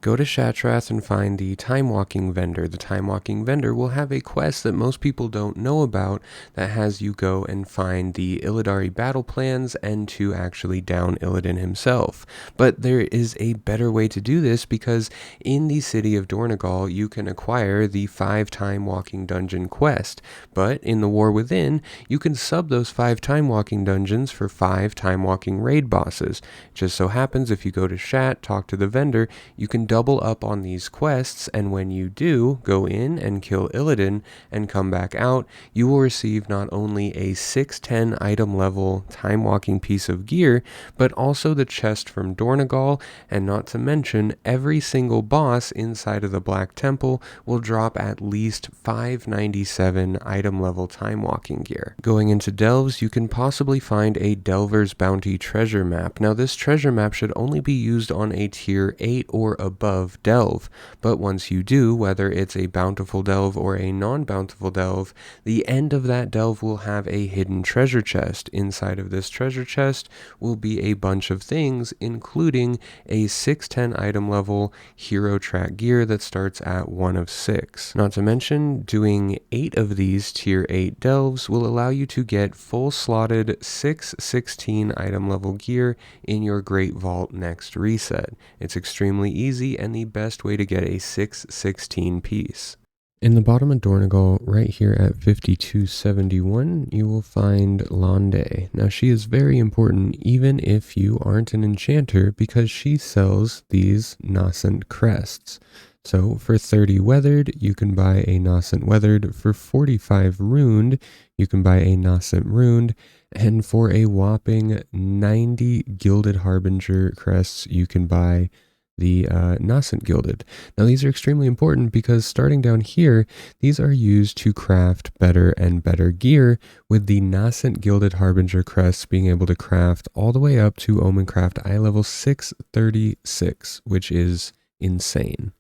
Go to Shattrath and find the Time Walking Vendor. The Time Walking Vendor will have a quest that most people don't know about that has you go and find the Illidari battle plans and to actually down Illidan himself. But there is a better way to do this because in the city of Dornegal you can acquire the 5 Time Walking Dungeon quest. But in the War Within, you can sub those 5 Time Walking dungeons for 5 Time Walking raid bosses. It just so happens if you go to Shat, talk to the vendor, you can double up on these quests, and when you do go in and kill Illidan and come back out, you will receive not only a 610 item level time walking piece of gear, but also the chest from Dornegal, and not to mention every single boss inside of the Black Temple will drop at least 597 item level time walking gear. Going into Delves, you can possibly find a Delver's Bounty treasure map. Now this treasure map should only be used on a tier 8 or above delve, but once you do, whether it's a bountiful delve or a non-bountiful delve, the end of that delve will have a hidden treasure chest. Inside of this treasure chest will be a bunch of things, including a 610 item level hero track gear that starts at 1 of 6. Not to mention, doing 8 of these tier 8 delves will allow you to get full slotted 616 item level gear in your Great Vault next reset. It's extremely easy and the best way to get a 616 piece. In the bottom of Dornegal, right here at 5271, you will find Londe. Now she is very important even if you aren't an enchanter because she sells these Nascent crests. So for 30 weathered, you can buy a Nascent weathered. For 45 runed, you can buy a Nascent runed. And for a whopping 90 Gilded Harbinger crests, you can buy the Nascent Gilded. Now these are extremely important because starting down here, these are used to craft better and better gear, with the Nascent Gilded Harbinger crests being able to craft all the way up to Omencraft eye level 636, which is insane.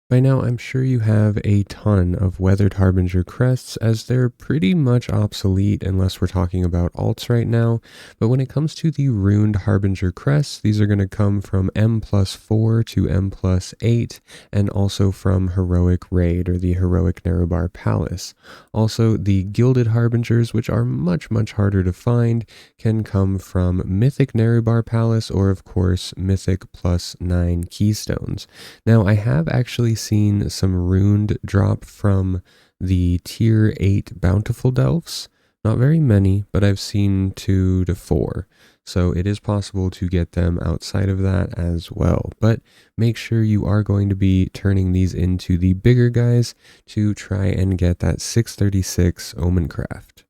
By now, I'm sure you have a ton of Weathered Harbinger crests, as they're pretty much obsolete unless we're talking about alts right now, but when it comes to the Runed Harbinger crests, these are going to come from M+4 to M+8, and also from Heroic Raid, or the Heroic Nerubar Palace. Also, the Gilded Harbingers, which are much harder to find, can come from Mythic Nerubar Palace, or of course, Mythic +9 Keystones. Now, I have actually seen some runed drop from the tier 8 bountiful delves. Not very many, but I've seen 2 to 4. So it is possible to get them outside of that as well. But make sure you are going to be turning these into the bigger guys to try and get that 636 Omencraft.